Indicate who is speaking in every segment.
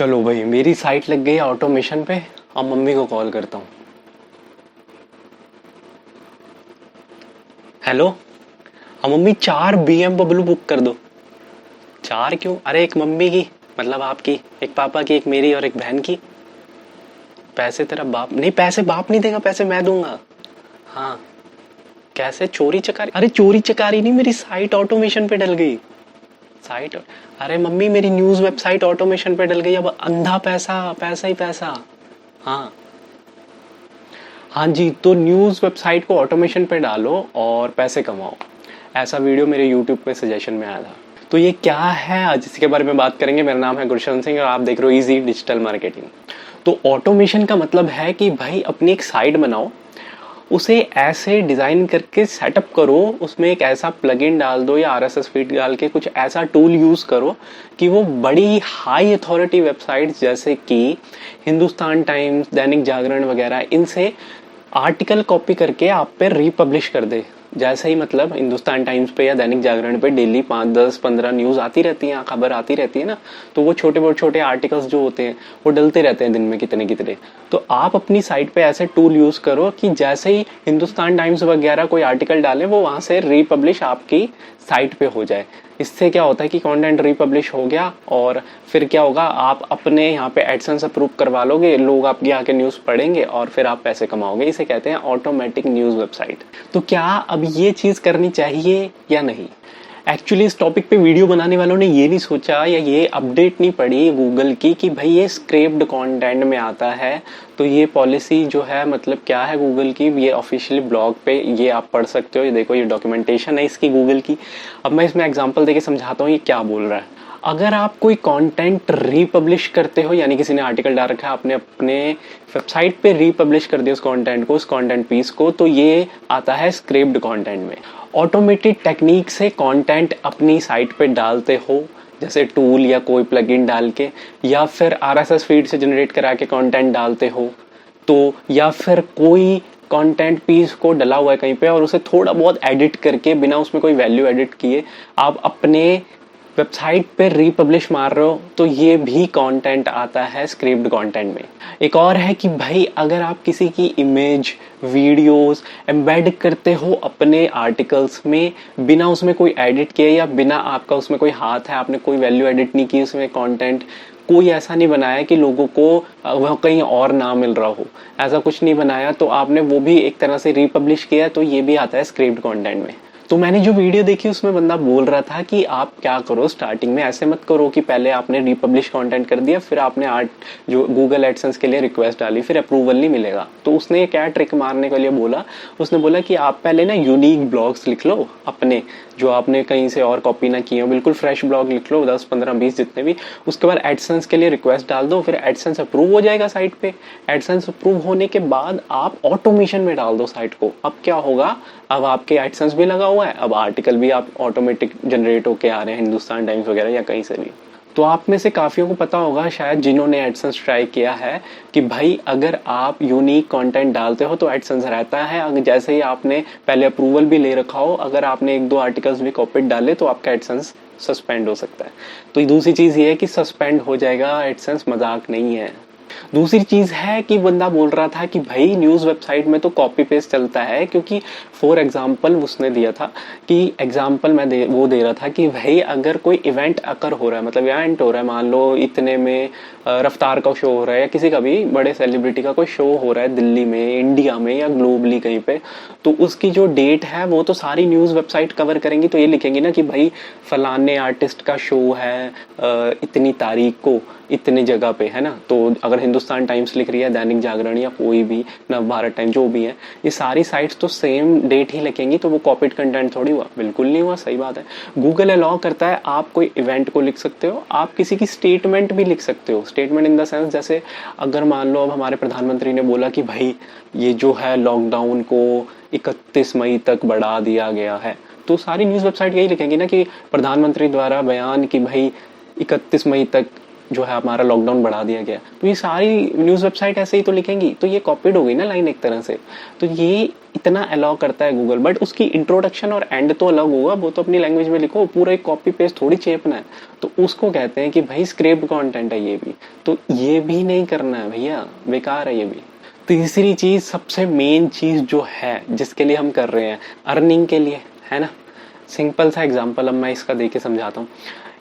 Speaker 1: चलो भाई, मेरी साइट लग गई ऑटोमेशन पे। अब मम्मी को कॉल करता हूँ। हेलो। हाँ मम्मी, 4 BMW बुक कर दो। 4 क्यों? अरे एक मम्मी की, मतलब आपकी, एक पापा की, एक मेरी और एक बहन की। पैसे तेरा बाप नहीं, पैसे बाप नहीं देगा, पैसे मैं दूंगा। हाँ। कैसे चोरी चकारी? अरे चोरी चकारी नहीं, मेरी साइट ऑटोमेशन पे डल गई। साइट, अरे मम्मी मेरी न्यूज वेबसाइट ऑटोमेशन पे डल गई। अब अंधा पैसा, पैसा ही पैसा। हाँ। हाँ जी, तो न्यूज़ वेबसाइट को ऑटोमेशन पे डालो और पैसे कमाओ, ऐसा वीडियो मेरे यूट्यूब पे सजेशन में आया था। तो ये क्या है, आज इसके बारे में बात करेंगे। मेरा नाम है गुरशन सिंह और आप देख रहे हो इजी डिजिटल मार्केटिंग। तो ऑटोमेशन का मतलब है कि भाई अपनी एक साइट बनाओ, उसे ऐसे डिज़ाइन करके सेटअप करो, उसमें एक ऐसा प्लगइन डाल दो या आरएसएस फीड डाल के कुछ ऐसा टूल यूज़ करो कि वो बड़ी हाई अथॉरिटी वेबसाइट्स जैसे कि हिंदुस्तान टाइम्स, दैनिक जागरण वगैरह, इनसे आर्टिकल कॉपी करके आप पे रीपब्लिश कर दे। जैसे ही मतलब हिंदुस्तान टाइम्स पे या दैनिक जागरण पे डेली 5, 10, 15 न्यूज़ आती रहती हैं, खबर आती रहती है ना, तो वो छोटे बहुत छोटे आर्टिकल्स जो होते हैं वो डलते रहते हैं दिन में कितने कितने। तो आप अपनी साइट पे ऐसे टूल यूज़ करो कि जैसे ही हिंदुस्तान टाइम्स वगैरह कोई आर्टिकल डाले वो वहाँ से रीपब्लिश आपकी साइट पे हो जाए। इससे क्या होता है कि कंटेंट रीपब्लिश हो गया और फिर क्या होगा, आप अपने यहाँ पे एडसेंस अप्रूव करवा लोगे, लोग आपके यहाँ के न्यूज़ पढ़ेंगे और फिर आप पैसे कमाओगे। इसे कहते हैं ऑटोमेटिक न्यूज़ वेबसाइट। तो क्या अब ये चीज़ करनी चाहिए या नहीं? एक्चुअली इस टॉपिक पे वीडियो बनाने वालों ने ये नहीं सोचा या ये अपडेट नहीं पड़ी गूगल की कि भाई ये स्क्रेप्ड कंटेंट में आता है। तो ये पॉलिसी जो है, मतलब क्या है गूगल की, ये ऑफिशियली ब्लॉग पे ये आप पढ़ सकते हो। ये देखो, ये डॉक्यूमेंटेशन है इसकी गूगल की। अब मैं इसमें एग्जांपल देके समझाता हूँ ये क्या बोल रहा है। अगर आप कोई कंटेंट रीपब्लिश करते हो, यानी किसी ने आर्टिकल डाल रखा है, आपने अपने वेबसाइट पे रीपब्लिश कर दिया उस कंटेंट को, उस कंटेंट पीस को, तो ये आता है स्क्रिप्ट कंटेंट में। ऑटोमेटेड टेक्निक से कंटेंट अपनी साइट पे डालते हो, जैसे टूल या कोई प्लगइन डाल के, या फिर आरएसएस फीड से जनरेट करा के कंटेंट डालते हो, तो या फिर कोई कंटेंट पीस को डला हुआ है कहीं पे और उसे थोड़ा बहुत एडिट करके, बिना उसमें कोई वैल्यू एडिट किए, आप अपने वेबसाइट पे रीपब्लिश मार रहे हो, तो ये भी कंटेंट आता है स्क्रिप्ट कंटेंट में। एक और है कि भाई अगर आप किसी की इमेज, वीडियोस एम्बेड करते हो अपने आर्टिकल्स में, बिना उसमें कोई एडिट किए या बिना आपका उसमें कोई हाथ है, आपने कोई वैल्यू एडिट नहीं की उसमें, कंटेंट कोई ऐसा नहीं बनाया कि लोगों को वह कहीं और ना मिल रहा हो, ऐसा कुछ नहीं बनाया, तो आपने वो भी एक तरह से रीपब्लिश किया, तो ये भी आता है स्क्रिप्ट कंटेंट में। तो मैंने जो वीडियो देखी उसमें बंदा बोल रहा था कि आप क्या करो, स्टार्टिंग में ऐसे मत करो कि पहले आपने रिपब्लिश कंटेंट कर दिया, फिर आपने जो गूगल एडसेंस के लिए रिक्वेस्ट डाली, फिर अप्रूवल नहीं मिलेगा। तो उसने क्या ट्रिक मारने के लिए बोला, उसने बोला कि आप पहले ना यूनिक ब्लॉग्स लिख लो अपने, जो आपने कहीं से और कॉपी ना किए हो, बिल्कुल फ्रेश ब्लॉग लिख लो, 10, 15, 20 जितने भी। उसके बाद एडसेंस के लिए रिक्वेस्ट डाल दो, फिर एडसेंस अप्रूव हो जाएगा साइट पे। एडसेंस अप्रूव होने के बाद आप ऑटोमेशन में डाल दो साइट को। अब क्या होगा, अब आपके एडसेंस भी लगा हुआ है, अब आर्टिकल भी आप ऑटोमेटिक जनरेट होके आ रहे हैं हिंदुस्तान टाइम्स वगैरह या कहीं से भी। तो आप में से काफियों को पता होगा शायद जिन्होंने एडसेंस ट्राई किया है कि भाई अगर आप यूनिक कंटेंट डालते हो तो एडसेंस रहता है। अगर जैसे ही आपने पहले अप्रूवल भी ले रखा हो, अगर आपने 1-2 आर्टिकल्स भी कॉपीड डाले तो आपका एडसेंस सस्पेंड हो सकता है। तो दूसरी चीज ये है कि सस्पेंड हो जाएगा एडसेंस, मजाक नहीं है। दूसरी चीज है कि बंदा बोल रहा था कि भाई न्यूज वेबसाइट में तो कॉपी पेस्ट चलता है, क्योंकि फॉर एग्जाम्पल उसने दिया था कि एग्जाम्पल वो दे रहा था कि भाई अगर कोई इवेंट अकर हो रहा है, मतलब इवेंट हो रहा है, मान लो इतने में रफ्तार का शो हो रहा है या किसी का भी बड़े सेलिब्रिटी का कोई शो हो रहा है दिल्ली में, इंडिया में या ग्लोबली कहीं पे, तो उसकी जो डेट है वो तो सारी न्यूज वेबसाइट कवर करेंगी। तो ये लिखेंगे ना कि भाई फलाने आर्टिस्ट का शो है इतनी तारीख को इतनी जगह पे, है ना। तो अगर हिंदुस्तान टाइम्स लिख रही है, दैनिक जागरण या कोई भी नव भारत टाइम्स जो भी है, ये सारी साइट्स तो सेम डेट ही लिखेंगी, तो वो कॉपीड कंटेंट थोड़ी हुआ, बिल्कुल नहीं हुआ। सही बात है, गूगल अलाउ करता है, आप कोई इवेंट को लिख सकते हो, आप किसी की स्टेटमेंट भी लिख सकते हो। स्टेटमेंट इन द सेंस, जैसे अगर मान लो अब हमारे प्रधानमंत्री ने बोला कि भाई ये जो है लॉकडाउन को 31 मई तक बढ़ा दिया गया है, तो सारी न्यूज वेबसाइट यही लिखेंगी ना कि प्रधानमंत्री द्वारा बयान कि भाई 31 मई तक जो है हमारा लॉकडाउन बढ़ा दिया गया, तो ये सारी न्यूज़ वेबसाइट ऐसे ही तो लिखेंगी, तो ये कॉपीड हो गई ना लाइन एक तरह से। तो ये इतना अलाउ करता है गूगल, बट उसकी इंट्रोडक्शन और एंड तो अलग होगा, वो तो अपनी लैंग्वेज में लिखो, पूरा एक कॉपी पेस्ट थोड़ी चेपना है। तो उसको कहते हैं कि भाई स्क्रिप्ट कंटेंट है ये भी, तो ये भी नहीं करना है भैया, बेकार है ये भी। तीसरी चीज, सबसे मेन चीज जो है जिसके लिए हम कर रहे हैं, अर्निंग के लिए, है ना। सिंपल सा एग्जांपल अब मैं इसका देके समझाता हूँ।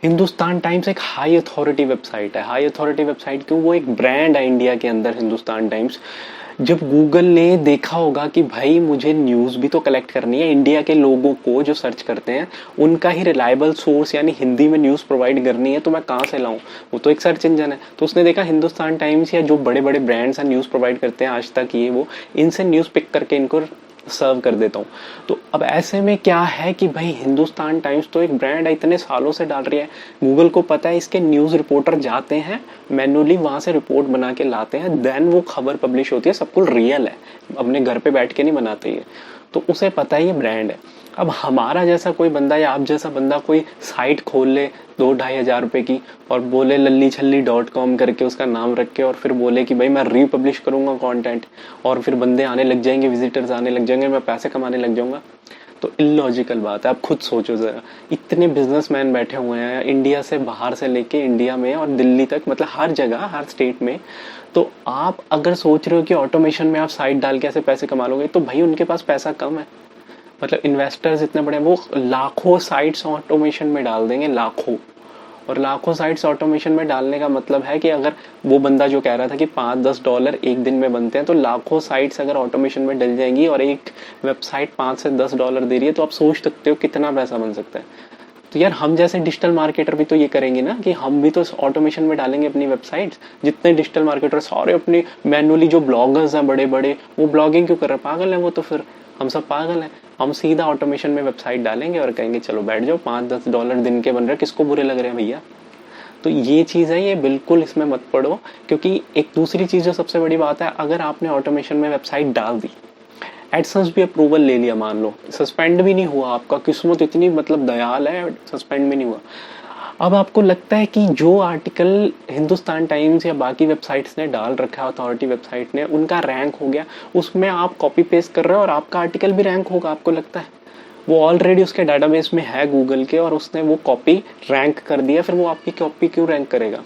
Speaker 1: हिंदुस्तान टाइम्स एक हाई अथॉरिटी वेबसाइट है। हाई अथॉरिटी वेबसाइट क्यों? वो एक ब्रांड है इंडिया के अंदर, हिंदुस्तान टाइम्स। जब गूगल ने देखा होगा कि भाई मुझे न्यूज़ भी तो कलेक्ट करनी है, इंडिया के लोगों को जो सर्च करते हैं उनका ही रिलायबल सोर्स यानी हिंदी में न्यूज़ प्रोवाइड करनी है, तो मैं कहाँ से लाऊं? वो तो एक सर्च इंजन है। तो उसने देखा हिंदुस्तान टाइम्स या जो बड़े बड़े ब्रांड्स हैं न्यूज़ प्रोवाइड करते हैं आज तक, ये वो, इनसे न्यूज़ पिक करके इनको सर्व कर देता हूँ। तो अब ऐसे में क्या है कि भाई हिंदुस्तान टाइम्स तो एक ब्रांड है, इतने सालों से डाल रही है, गूगल को पता है इसके न्यूज़ रिपोर्टर जाते हैं मैनुअली वहाँ से रिपोर्ट बना के लाते हैं, देन वो खबर पब्लिश होती है, सब कुछ रियल है, अपने घर पे बैठ के नहीं बनाते ये। तो उसे पता है ये ब्रांड है। अब हमारा जैसा कोई बंदा या आप जैसा बंदा कोई साइट खोल ले 2-2.5 हज़ार रुपए की और बोले लल्लीछल्ली.com करके उसका नाम रख के, और फिर बोले कि भाई मैं रीपब्लिश करूंगा कंटेंट, और फिर बंदे आने लग जाएंगे, विजिटर्स आने लग जाएंगे, मैं पैसे कमाने लग जाऊंगा, तो इलॉजिकल बात है। आप खुद सोचो जरा, इतने बिजनेसमैन बैठे हुए हैं इंडिया से बाहर से लेके इंडिया में और दिल्ली तक, मतलब हर जगह, हर स्टेट में। तो आप अगर सोच रहे हो कि ऑटोमेशन में आप साइट डाल के ऐसे पैसे कमा लोगे, तो भाई उनके पास पैसा कम है। मतलब इन्वेस्टर्स इतने बड़े, वो लाखों साइट्स ऑटोमेशन में डाल देंगे, लाखों। और लाखों साइट्स ऑटोमेशन में डालने का मतलब है कि अगर वो बंदा जो कह रहा था कि $5-10 एक दिन में बनते हैं, तो लाखों साइट्स अगर ऑटोमेशन में डल जाएंगी और एक वेबसाइट $5 से $10 दे रही है, तो आप सोच सकते हो कितना पैसा बन सकता है। तो यार हम जैसे डिजिटल मार्केटर भी तो ये करेंगे ना, कि हम भी तो ऑटोमेशन में डालेंगे अपनी वेबसाइट्स। जितने डिजिटल मार्केटर सारे अपने मैनुअली, जो ब्लॉगर्स हैं बड़े बड़े, वो ब्लॉगिंग क्यों कर रहे हैं? पागल है वो तो, फिर हम सब पागल हैं। हम सीधा ऑटोमेशन में वेबसाइट डालेंगे और कहेंगे चलो बैठ जाओ, $5-10 दिन के बन रहे, किसको बुरे लग रहे हैं भैया? तो ये चीज़ है, ये बिल्कुल इसमें मत पड़ो। क्योंकि एक दूसरी चीज़ जो सबसे बड़ी बात है, अगर आपने ऑटोमेशन में वेबसाइट डाल दी, एडसेंस भी अप्रूवल ले लिया, मान लो सस्पेंड भी नहीं हुआ, आपका किस्मत इतनी मतलब दयाल है, सस्पेंड भी नहीं हुआ। अब आपको लगता है कि जो आर्टिकल हिंदुस्तान टाइम्स या बाकी वेबसाइट्स ने डाल रखा है, अथॉरिटी वेबसाइट ने, उनका रैंक हो गया, उसमें आप कॉपी पेस्ट कर रहे हो और आपका आर्टिकल भी रैंक होगा, आपको लगता है? वो ऑलरेडी उसके डाटाबेस में है गूगल के, और उसने वो कॉपी रैंक कर दिया, फिर वो आपकी कॉपी क्यों रैंक करेगा?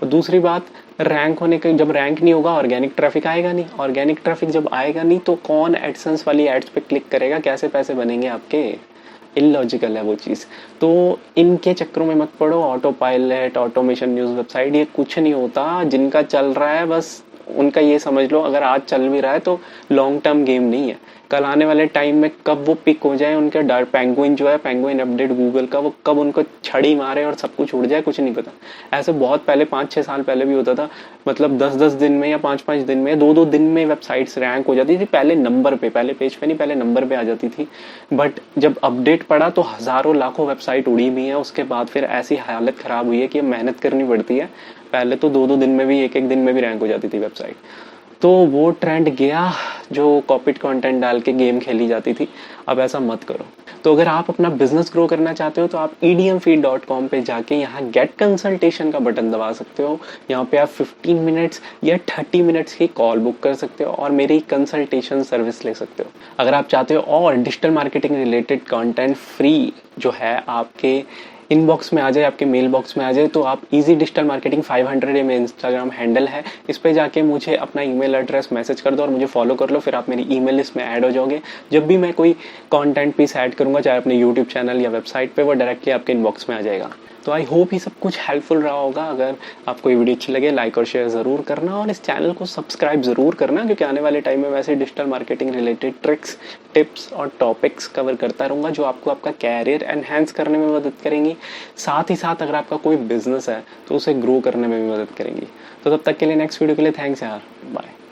Speaker 1: और दूसरी बात, रैंक होने के, जब रैंक नहीं होगा ऑर्गेनिक ट्रैफिक आएगा नहीं, ऑर्गेनिक ट्रैफिक जब आएगा नहीं तो कौन एडसेंस वाली एड्स पे क्लिक करेगा? कैसे पैसे बनेंगे आपके? इलॉजिकल है वो चीज़। तो इनके चक्करों में मत पड़ो। Auto pilot, automation, news website, ये कुछ नहीं होता। जिनका चल रहा है बस उनका ये समझ लो, अगर आज चल भी रहा है तो लॉन्ग टर्म गेम नहीं है। कल आने वाले टाइम में कब वो पिक हो जाए, उनके डार्क पेंगुइन जो है, पेंगुइन अपडेट गूगल का, वो कब उनको छड़ी मारे और सब कुछ उड़ जाए, कुछ नहीं पता। ऐसे बहुत पहले 5-6 साल पहले भी होता था, मतलब 10-10 दिन में या 5-5 दिन में, 2-2 दिन में वेबसाइट्स रैंक हो जाती थी। पहले नंबर पे, पहले पेज पे नहीं, पहले नंबर पे आ जाती थी। बट जब अपडेट पड़ा तो हज़ारों लाखों वेबसाइट उड़ी भी हैं। उसके बाद फिर ऐसी हालत ख़राब हुई है कि मेहनत करनी पड़ती है। पहले तो 2-2 दिन में भी, एक दिन में भी रैंक हो जाती थी वेबसाइट। तो वो ट्रेंड गया जो कॉपीड कंटेंट डाल के गेम खेली जाती थी। अब ऐसा मत करो। तो अगर आप अपना बिजनेस ग्रो करना चाहते हो तो आप edmfeed.com पे जाके यहाँ गेट कंसल्टेशन का बटन दबा सकते हो। यहाँ पे आप 15 मिनट्स या 30 मिनट्स की कॉल बुक कर सकते हो और मेरी कंसल्टेशन सर्विस ले सकते हो। अगर आप चाहते हो और digital marketing related content free जो है आपके इनबॉक्स में आ जाए, आपके मेल बॉक्स में आ जाए, तो आप इजी डिजिटल मार्केटिंग 500 में इंस्टाग्राम हैंडल है, इस पे जाके मुझे अपना ईमेल एड्रेस मैसेज कर दो और मुझे फॉलो कर लो। फिर आप मेरी ईमेल लिस्ट में ऐड हो जाओगे। जब भी मैं कोई कंटेंट पीस ऐड करूंगा, चाहे अपने यूट्यूब चैनल या वेबसाइट पे, वो डायरेक्टली आपके इनबॉक्स में आ जाएगा। तो आई होप ये सब कुछ हेल्पफुल रहा होगा। अगर आपको ये वीडियो अच्छी लगे, लाइक और शेयर ज़रूर करना और इस चैनल को सब्सक्राइब ज़रूर करना, क्योंकि आने वाले टाइम में वैसे digital marketing related tricks, tips और टॉपिक्स कवर करता रहूँगा जो आपको आपका कैरियर एनहेंस करने में मदद करेंगी। साथ ही साथ अगर आपका कोई बिजनेस है तो उसे ग्रो करने में भी मदद करेंगी। तो तब तक के लिए, नेक्स्ट वीडियो के लिए थैंक्स यार, बाय।